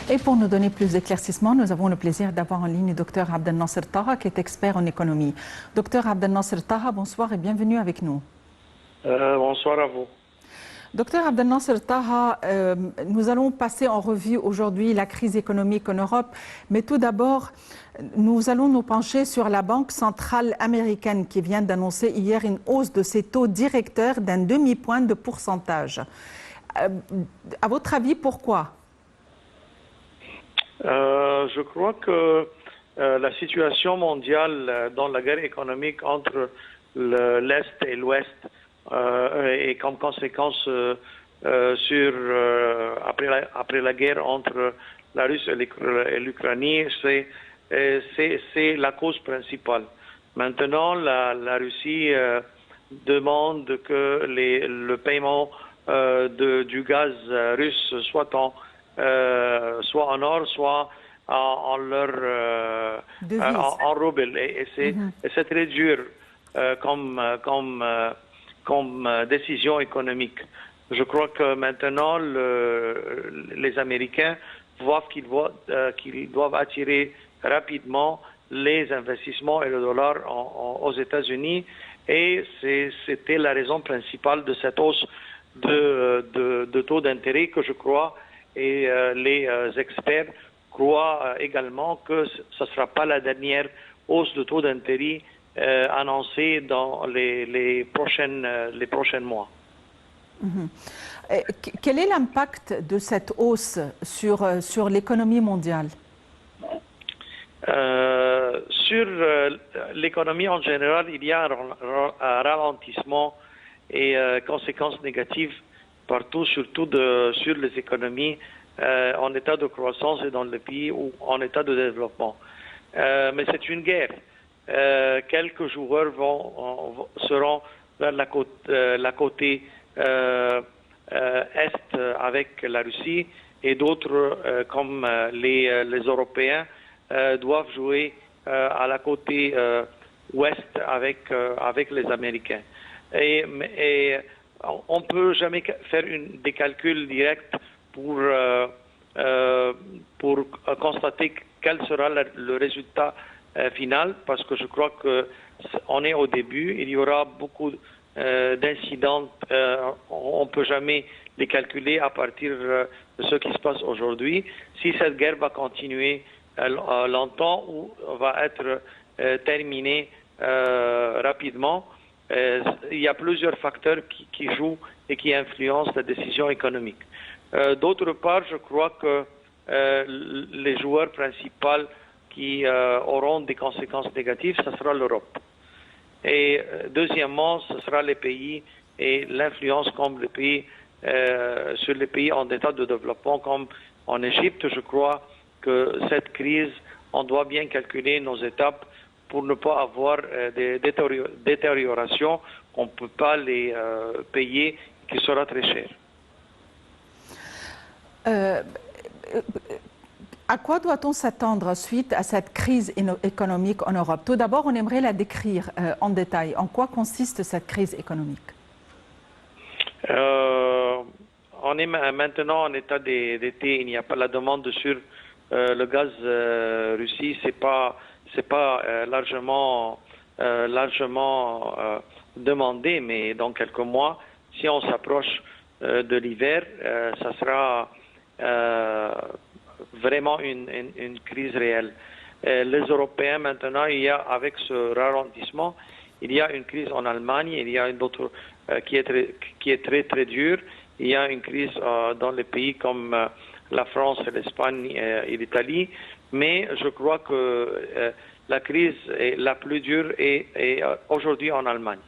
Et pour nous donner plus d'éclaircissements, nous avons le plaisir d'avoir en ligne le docteur Abdel Nasser Taha, qui est expert en économie. Docteur Abdel Nasser Taha, bonsoir et bienvenue avec nous. Bonsoir à vous. Docteur Abdel Nasser Taha, nous allons passer en revue aujourd'hui la crise économique en Europe, mais tout d'abord, nous allons nous pencher sur la Banque centrale américaine qui vient d'annoncer hier une hausse de ses taux directeurs d'un demi-point de pourcentage. À votre avis, pourquoi ? Je crois que la situation mondiale dans la guerre économique entre l'Est et l'Ouest et comme conséquence après la guerre entre la Russie et l'Ukraine, c'est la cause principale. Maintenant, la Russie demande que le paiement du gaz russe soit en or, soit en rouble. Et c'est très dur comme décision économique. Je crois que maintenant, les Américains voient qu'ils doivent attirer rapidement les investissements et le dollar aux États-Unis. Et c'était la raison principale de cette hausse de taux d'intérêt que je crois, et les experts croient également que ce ne sera pas la dernière hausse de taux d'intérêt annoncée dans les prochains mois. Quel est l'impact de cette hausse sur l'économie mondiale? Sur l'économie en général, il y a un ralentissement et conséquences négatives partout, surtout sur les économies en état de croissance et dans les pays en état de développement. Mais c'est une guerre. Quelques joueurs seront vers la côté est avec la Russie, et d'autres comme les Européens doivent jouer à la côté ouest avec les Américains. Et on ne peut jamais faire des calculs directs pour constater quel sera le résultat final, parce que je crois qu'on est au début. Il y aura beaucoup d'incidents. On ne peut jamais les calculer à partir de ce qui se passe aujourd'hui. Si cette guerre va continuer longtemps ou va être terminée rapidement, il y a plusieurs facteurs qui jouent et qui influencent la décision économique. D'autre part, je crois que les joueurs principaux qui auront des conséquences négatives, ce sera l'Europe. Et deuxièmement, ce sera les pays et l'influence comme les pays sur les pays en état de développement, comme en Égypte. Je crois que cette crise, on doit bien calculer nos étapes pour ne pas avoir des détériorations qu'on ne peut pas les payer, qui sera très cher. À quoi doit-on s'attendre suite à cette crise économique en Europe? Tout d'abord, on aimerait la décrire en détail. En quoi consiste cette crise économique? On est maintenant en état d'été. Il n'y a pas la demande sur le gaz Russie. C'est pas largement demandé, mais dans quelques mois, si on s'approche de l'hiver, ça sera vraiment une crise réelle. Les Européens maintenant, avec ce ralentissement, il y a une crise en Allemagne, il y a une autre qui est très très dure. Il y a une crise dans les pays comme la France, l'Espagne et l'Italie, mais je crois que la crise la plus dure est aujourd'hui en Allemagne.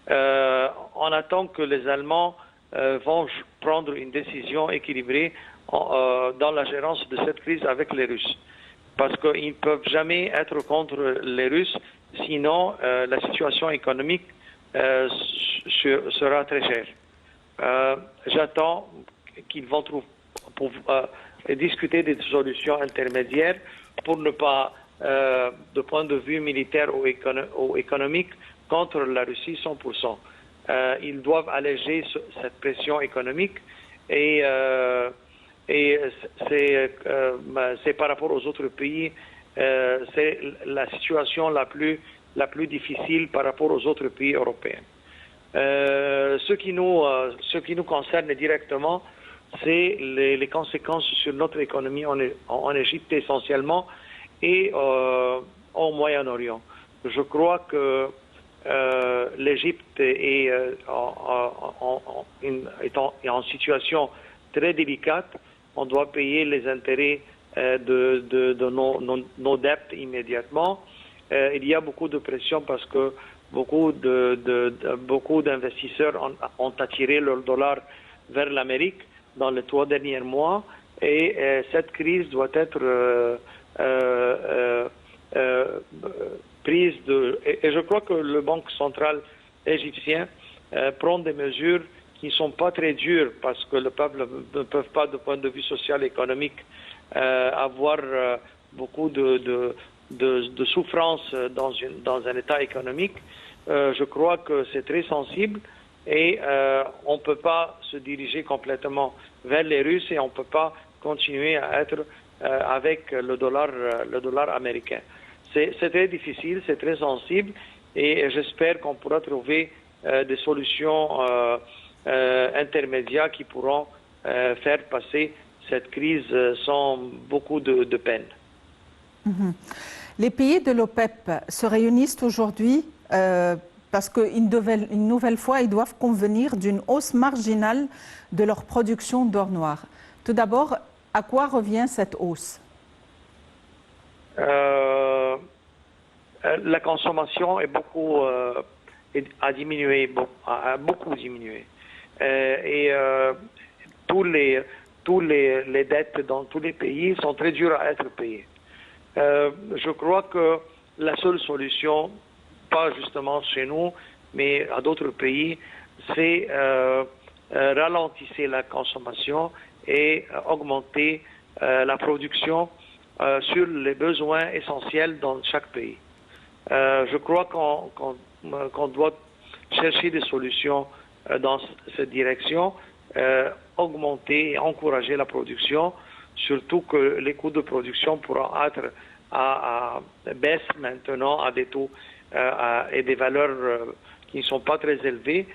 On attend que les Allemands vont prendre une décision équilibrée dans la gérance de cette crise avec les Russes. Parce qu'ils ne peuvent jamais être contre les Russes, sinon la situation économique sera très chère. J'attends qu'ils vont discuter des solutions intermédiaires pour ne pas, de point de vue militaire ou économique, contre la Russie 100%. Ils doivent alléger cette pression économique et Et c'est par rapport aux autres pays, c'est la situation la plus difficile par rapport aux autres pays européens. Ce qui nous concerne directement, c'est les conséquences sur notre économie en Égypte essentiellement et au Moyen-Orient. Je crois que l'Égypte est en situation très délicate. On doit payer les intérêts de nos dettes immédiatement. Il y a beaucoup de pression parce que beaucoup d'investisseurs ont attiré leur dollar vers l'Amérique dans les 3 derniers mois et cette crise doit être prise et je crois que le Banque centrale égyptien prend des mesures qui ne sont pas très dures parce que le peuple ne peut pas, du point de vue social et économique, avoir beaucoup de souffrance dans un état économique. Je crois que c'est très sensible et on ne peut pas se diriger complètement vers les Russes et on ne peut pas continuer à être avec le dollar américain. C'est très difficile, c'est très sensible et j'espère qu'on pourra trouver des solutions intermédiaires qui pourront faire passer cette crise sans beaucoup de peine. Les pays de l'OPEP se réunissent aujourd'hui parce qu'une nouvelle fois, ils doivent convenir d'une hausse marginale de leur production d'or noir. Tout d'abord, à quoi revient cette hausse? La consommation a beaucoup diminué. Et tous les dettes dans tous les pays sont très dures à être payées. Je crois que la seule solution, pas justement chez nous, mais à d'autres pays, c'est ralentir la consommation et augmenter la production sur les besoins essentiels dans chaque pays. Je crois qu'on doit chercher des solutions dans cette direction, augmenter et encourager la production, surtout que les coûts de production pourront être à baisse maintenant à des taux et des valeurs qui ne sont pas très élevées,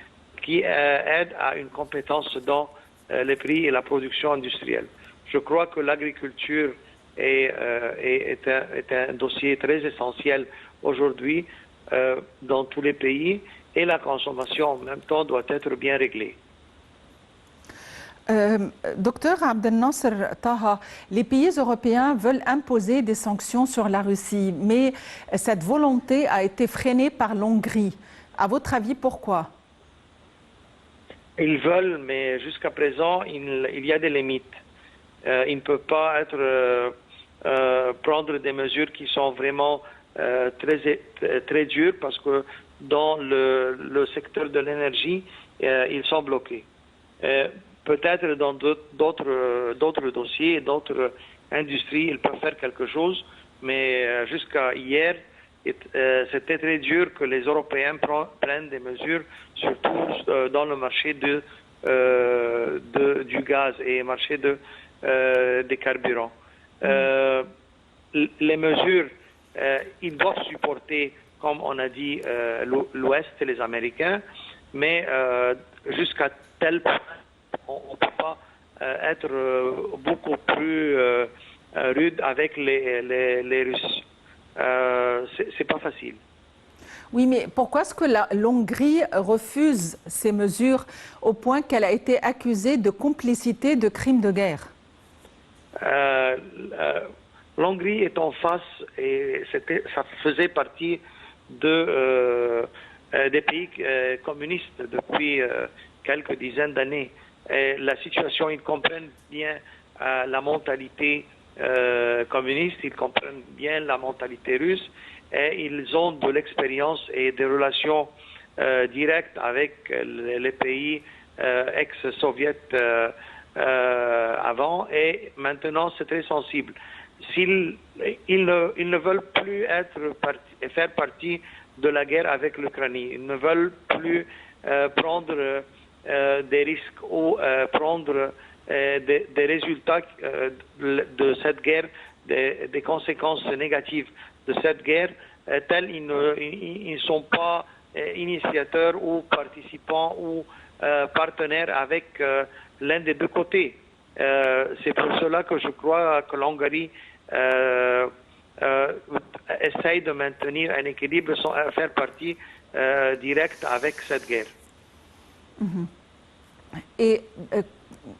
qui aident à une compétence dans les prix et la production industrielle. Je crois que l'agriculture est un dossier très essentiel aujourd'hui dans tous les pays et la consommation en même temps doit être bien réglée. Docteur Abdel Nasser Taha, les pays européens veulent imposer des sanctions sur la Russie, mais cette volonté a été freinée par l'Hongrie. À votre avis, pourquoi? Ils veulent, mais jusqu'à présent, il y a des limites. Ils ne peuvent pas prendre des mesures qui sont vraiment très dures parce que dans le secteur de l'énergie, ils sont bloqués. Peut-être dans d'autres dossiers, d'autres industries, ils peuvent faire quelque chose, mais jusqu'à hier, c'était très dur que les Européens prennent des mesures, surtout dans le marché du gaz et le marché des carburants. Les mesures, ils doivent supporter, comme on a dit, l'Ouest et les Américains, mais jusqu'à tel point, on ne peut pas être beaucoup plus rude avec les Russes. C'est pas facile. Oui, mais pourquoi est-ce que l'Hongrie refuse ces mesures au point qu'elle a été accusée de complicité de crimes de guerre? L'Hongrie est en face et ça faisait partie des pays communistes depuis quelques dizaines d'années. Et la situation, ils comprennent bien la mentalité communiste, ils comprennent bien la mentalité russe et ils ont de l'expérience et des relations directes avec les pays ex-soviétiques avant et maintenant c'est très sensible. Ils ne veulent plus faire partie de la guerre avec l'Ukraine, ils ne veulent plus prendre des risques ou prendre des résultats de cette guerre, des conséquences négatives de cette guerre, tels ils ne sont pas initiateurs ou participants ou partenaires avec l'un des deux côtés. C'est pour cela que je crois que l'Hongrie essaye de maintenir un équilibre sans faire partie directe avec cette guerre. Et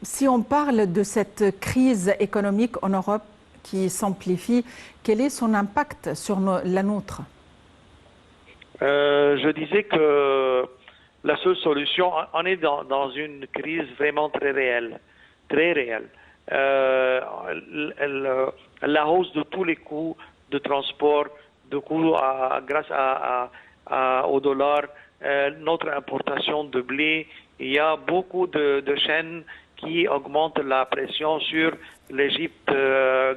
si on parle de cette crise économique en Europe qui s'amplifie, quel est son impact sur la nôtre? Je disais que la seule solution, on est dans une crise vraiment très réelle, très réelle. La hausse de tous les coûts de transport, de coûts grâce au dollar, notre importation de blé, il y a beaucoup de chaînes qui augmentent la pression sur l'Égypte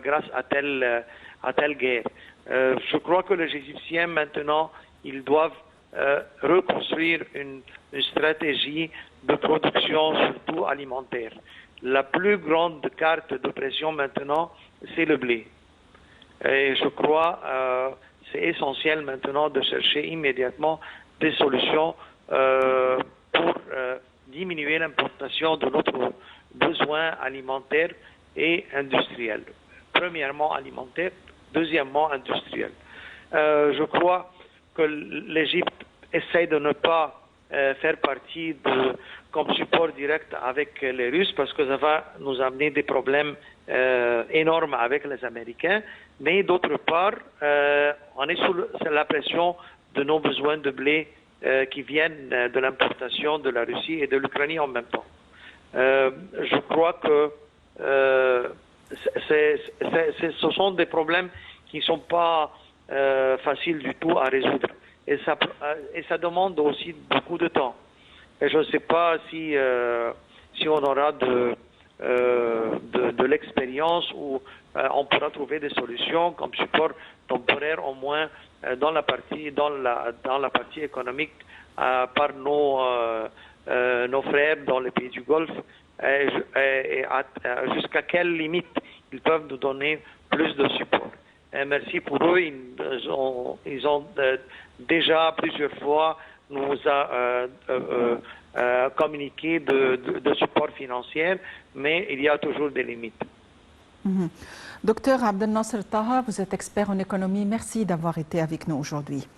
grâce à telle guerre. Je crois que les Égyptiens maintenant, ils doivent reconstruire une stratégie de production, surtout alimentaire. La plus grande carte de pression maintenant, c'est le blé. Et je crois c'est essentiel maintenant de chercher immédiatement des solutions pour diminuer l'importation de notre besoin alimentaire et industriel. Premièrement alimentaire, deuxièmement industriel. Je crois que l'Égypte essaie de ne pas faire partie comme support direct avec les Russes parce que ça va nous amener des problèmes énormes avec les Américains. Mais d'autre part, on est sous la pression de nos besoins de blé qui viennent de l'importation de la Russie et de l'Ukraine en même temps. Je crois que ce sont des problèmes qui ne sont pas faciles du tout à résoudre. Et ça demande aussi beaucoup de temps. Et je ne sais pas si on aura de l'expérience ou on pourra trouver des solutions comme support temporaire au moins dans la partie économique par nos frères dans les pays du Golfe et jusqu'à quelle limite ils peuvent nous donner plus de support. Et merci pour eux, ils ont déjà plusieurs fois nous communiqué de support financier, mais il y a toujours des limites. Docteur Abdel Nasser Taha, vous êtes expert en économie. Merci d'avoir été avec nous aujourd'hui.